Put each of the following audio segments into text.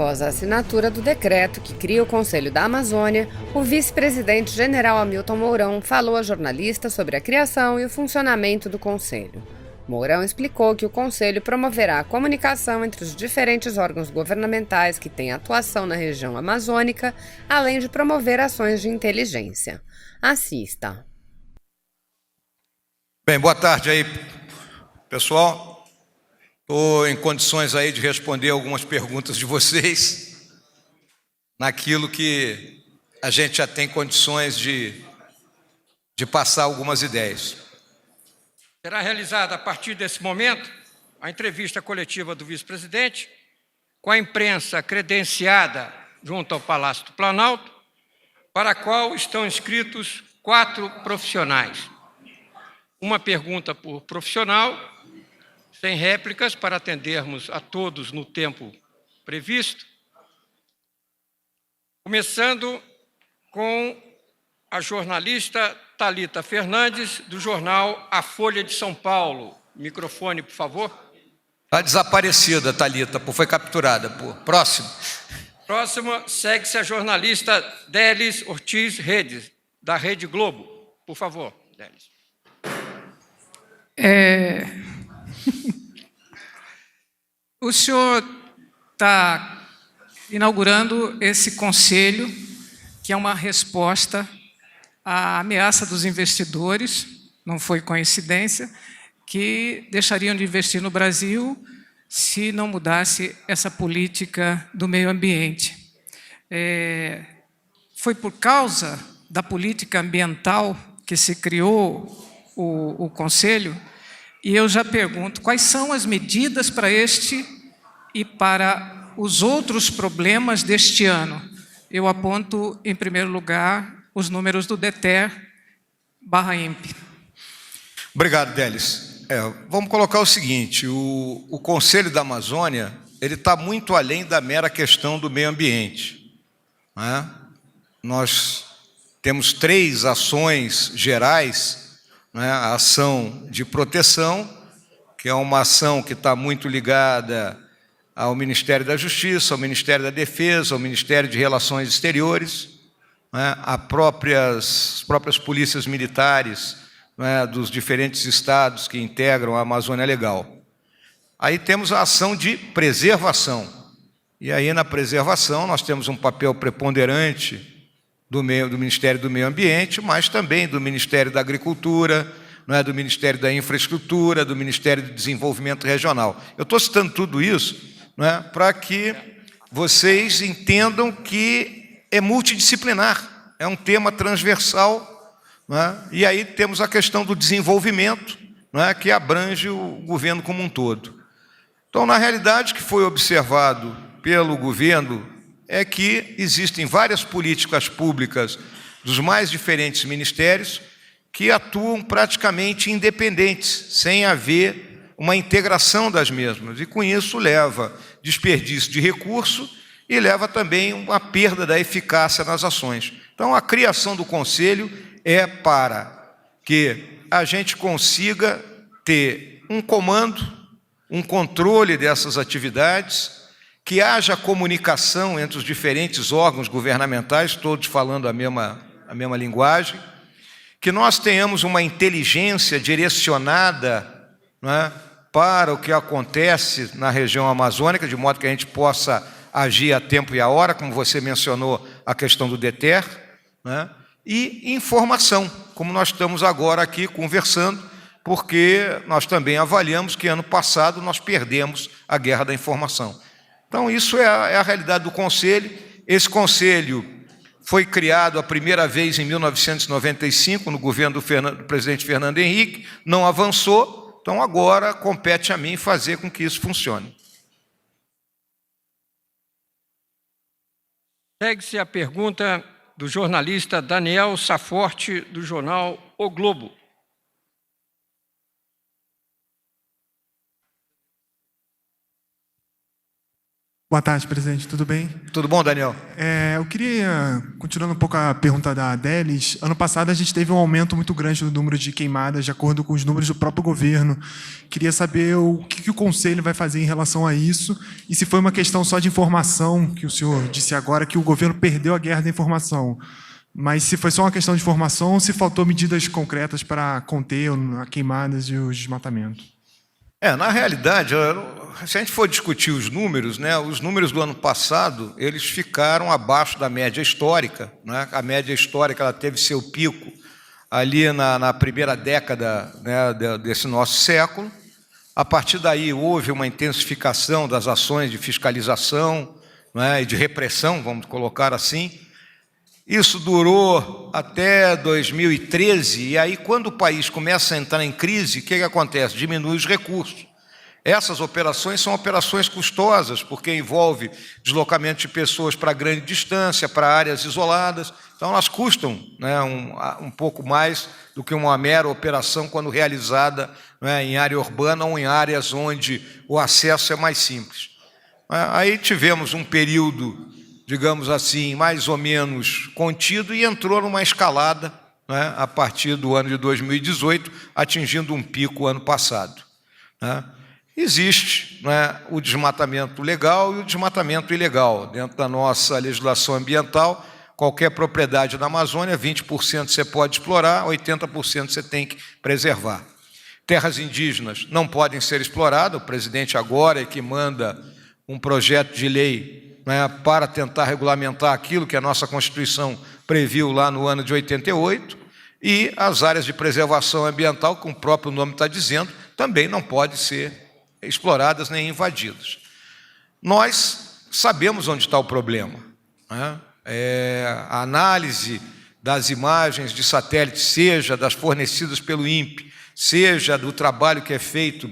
Após a assinatura do decreto que cria o Conselho da Amazônia, o vice-presidente general Hamilton Mourão falou a jornalistas sobre a criação e o funcionamento do Conselho. Mourão explicou que o Conselho promoverá a comunicação entre os diferentes órgãos governamentais que têm atuação na região amazônica, além de promover ações de inteligência. Assista. Bem, boa tarde aí, pessoal. Estou em condições aí de responder algumas perguntas de vocês naquilo que a gente já tem condições de passar algumas ideias. Será realizada, a partir desse momento, a entrevista coletiva do vice-presidente com a imprensa credenciada junto ao Palácio do Planalto, para a qual estão inscritos 4 profissionais. Uma pergunta por profissional, sem réplicas, para atendermos a todos no tempo previsto. Começando com a jornalista Thalita Fernandes, do jornal A Folha de São Paulo. Microfone, por favor. Está desaparecida, Thalita, foi capturada. Próximo. Próxima, segue-se a jornalista Délis Ortiz Redes, da Rede Globo. Por favor, Délis. O senhor está inaugurando esse conselho, que é uma resposta à ameaça dos investidores, não foi coincidência, que deixariam de investir no Brasil se não mudasse essa política do meio ambiente. Foi por causa da política ambiental que se criou o Conselho, e eu já pergunto, quais são as medidas para este e para os outros problemas deste ano? Eu aponto, em primeiro lugar, os números do DETER/INPE. Obrigado, Délis. Vamos colocar o seguinte, o Conselho da Amazônia ele está muito além da mera questão do meio ambiente, né? Nós temos 3 ações gerais, né? A ação de proteção, que é uma ação que está muito ligada ao Ministério da Justiça, ao Ministério da Defesa, ao Ministério de Relações Exteriores, né? As próprias polícias militares, né? Dos diferentes estados que integram a Amazônia Legal. Aí temos a ação de preservação. E aí, na preservação, nós temos um papel preponderante do Ministério do Meio Ambiente, mas também do Ministério da Agricultura, do Ministério da Infraestrutura, do Ministério do Desenvolvimento Regional. Eu estou citando tudo isso para que vocês entendam que é multidisciplinar, é um tema transversal, e aí temos a questão do desenvolvimento, que abrange o governo como um todo. Então, na realidade, o que foi observado pelo governo é que existem várias políticas públicas dos mais diferentes ministérios que atuam praticamente independentes, sem haver uma integração das mesmas. E, com isso, leva desperdício de recurso e leva também uma perda da eficácia nas ações. Então, a criação do Conselho é para que a gente consiga ter um comando, um controle dessas atividades, que haja comunicação entre os diferentes órgãos governamentais, todos falando a mesma linguagem, que nós tenhamos uma inteligência direcionada para o que acontece na região amazônica, de modo que a gente possa agir a tempo e a hora, como você mencionou a questão do DETER, e informação, como nós estamos agora aqui conversando, porque nós também avaliamos que ano passado nós perdemos a guerra da informação. Então, isso é a realidade do Conselho. Esse Conselho foi criado a primeira vez em 1995, no governo do presidente Fernando Henrique, não avançou, então agora compete a mim fazer com que isso funcione. Segue-se a pergunta do jornalista Daniel Saforte, do jornal O Globo. Boa tarde, presidente. Tudo bem? Tudo bom, Daniel? Eu queria, continuando um pouco a pergunta da Adélis, ano passado a gente teve um aumento muito grande no número de queimadas, de acordo com os números do próprio governo. Queria saber o que o Conselho vai fazer em relação a isso e se foi uma questão só de informação, que o senhor disse agora que o governo perdeu a guerra da informação. Mas se foi só uma questão de informação ou se faltou medidas concretas para conter as queimadas e os desmatamentos. Na realidade, se a gente for discutir os números, né, os números do ano passado, eles ficaram abaixo da média histórica, né? A média histórica ela teve seu pico ali na primeira década, né, desse nosso século. A partir daí houve uma intensificação das ações de fiscalização, né, e de repressão, vamos colocar assim. Isso durou até 2013, e aí quando o país começa a entrar em crise, o que acontece? Diminui os recursos. Essas operações são operações custosas, porque envolve deslocamento de pessoas para grande distância, para áreas isoladas, então elas custam, né, um pouco mais do que uma mera operação quando realizada, né, em área urbana ou em áreas onde o acesso é mais simples. Aí tivemos um período, digamos assim, mais ou menos contido e entrou numa escalada, né, a partir do ano de 2018, atingindo um pico ano passado, né. Existe, né, o desmatamento legal e o desmatamento ilegal. Dentro da nossa legislação ambiental, qualquer propriedade na Amazônia, 20% você pode explorar, 80% você tem que preservar. Terras indígenas não podem ser exploradas, o presidente agora é que manda um projeto de lei, né, para tentar regulamentar aquilo que a nossa Constituição previu lá no ano de 88, e as áreas de preservação ambiental, como o próprio nome está dizendo, também não podem ser exploradas nem invadidas. Nós sabemos onde está o problema, né? A análise das imagens de satélite, seja das fornecidas pelo INPE, seja do trabalho que é feito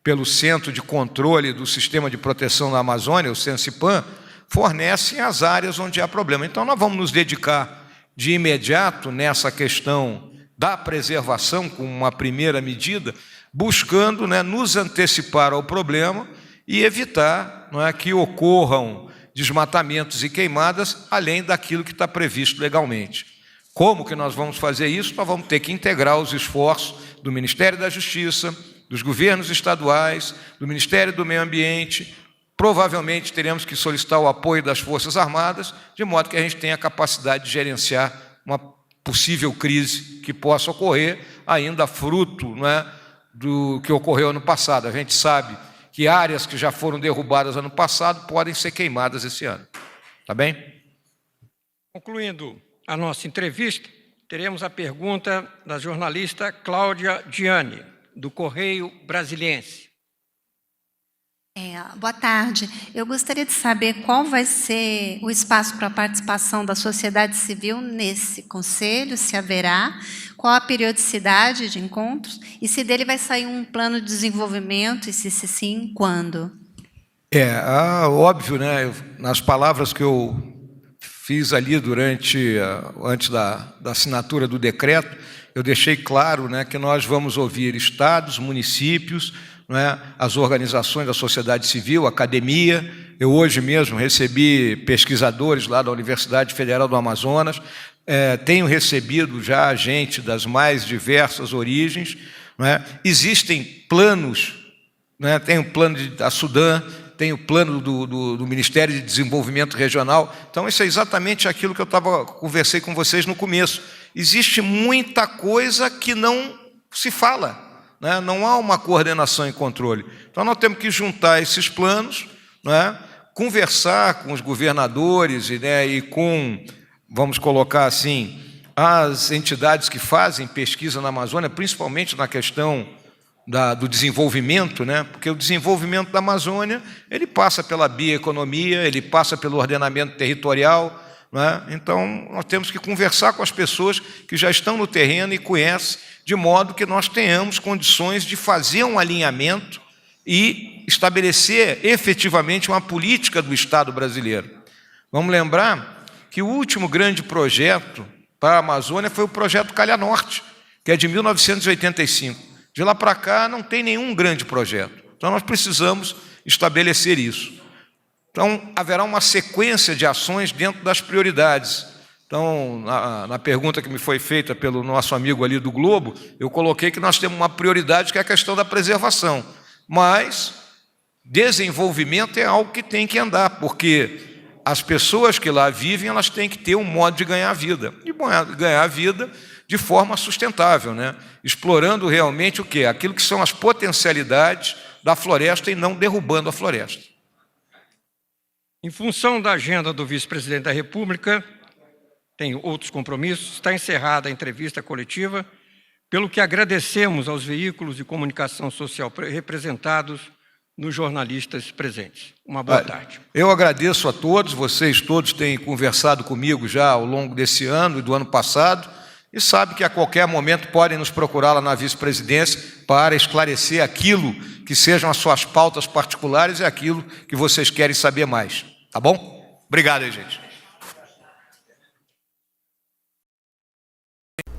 pelo Centro de Controle do Sistema de Proteção da Amazônia, o CENSIPAM, fornecem as áreas onde há problema. Então, nós vamos nos dedicar de imediato nessa questão da preservação, com uma primeira medida, buscando, né, nos antecipar ao problema e evitar, não é, que ocorram desmatamentos e queimadas além daquilo que está previsto legalmente. Como que nós vamos fazer isso? Nós vamos ter que integrar os esforços do Ministério da Justiça, dos governos estaduais, do Ministério do Meio Ambiente. Provavelmente teremos que solicitar o apoio das Forças Armadas, de modo que a gente tenha a capacidade de gerenciar uma possível crise que possa ocorrer, ainda fruto, não é, do que ocorreu ano passado. A gente sabe que áreas que já foram derrubadas ano passado podem ser queimadas esse ano. Tá bem? Concluindo a nossa entrevista, teremos a pergunta da jornalista Cláudia Gianni, do Correio Brasiliense. Boa tarde. Eu gostaria de saber qual vai ser o espaço para a participação da sociedade civil nesse conselho, se haverá, qual a periodicidade de encontros e se dele vai sair um plano de desenvolvimento e se sim, quando? Óbvio, né? Nas palavras que eu fiz ali antes da assinatura do decreto, eu deixei claro, né, que nós vamos ouvir estados, municípios, não é, as organizações da sociedade civil, academia. Eu hoje mesmo recebi pesquisadores lá da Universidade Federal do Amazonas, tenho recebido já gente das mais diversas origens, não é? Existem planos, né? Tem o plano da Sudã, tem o plano do Ministério de Desenvolvimento Regional. Então, isso é exatamente aquilo que eu conversei com vocês no começo. Existe muita coisa que não se fala, né? Não há uma coordenação e controle. Então, nós temos que juntar esses planos, né? Conversar com os governadores e com, vamos colocar assim, as entidades que fazem pesquisa na Amazônia, principalmente na questão do desenvolvimento, né? Porque o desenvolvimento da Amazônia ele passa pela bioeconomia, ele passa pelo ordenamento territorial, né? Então, nós temos que conversar com as pessoas que já estão no terreno e conhecem, de modo que nós tenhamos condições de fazer um alinhamento e estabelecer efetivamente uma política do Estado brasileiro. Vamos lembrar que o último grande projeto para a Amazônia foi o projeto Calha Norte, que é de 1985. De lá para cá não tem nenhum grande projeto. Então nós precisamos estabelecer isso. Então, haverá uma sequência de ações dentro das prioridades. Então, na pergunta que me foi feita pelo nosso amigo ali do Globo, eu coloquei que nós temos uma prioridade que é a questão da preservação. Mas desenvolvimento é algo que tem que andar, porque as pessoas que lá vivem, elas têm que ter um modo de ganhar vida. E ganhar vida de forma sustentável, né? Explorando realmente o quê? Aquilo que são as potencialidades da floresta e não derrubando a floresta. Em função da agenda do vice-presidente da República, tem outros compromissos, está encerrada a entrevista coletiva, pelo que agradecemos aos veículos de comunicação social representados nos jornalistas presentes. Uma boa tarde. Eu agradeço a todos, vocês todos têm conversado comigo já ao longo desse ano e do ano passado, e sabe que a qualquer momento podem nos procurar lá na vice-presidência para esclarecer aquilo que sejam as suas pautas particulares e aquilo que vocês querem saber mais. Tá bom? Obrigado aí, gente.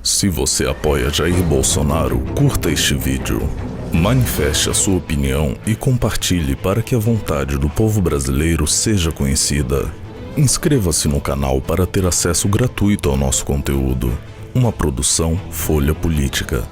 Se você apoia Jair Bolsonaro, curta este vídeo, manifeste a sua opinião e compartilhe para que a vontade do povo brasileiro seja conhecida. Inscreva-se no canal para ter acesso gratuito ao nosso conteúdo. Uma produção Folha Política.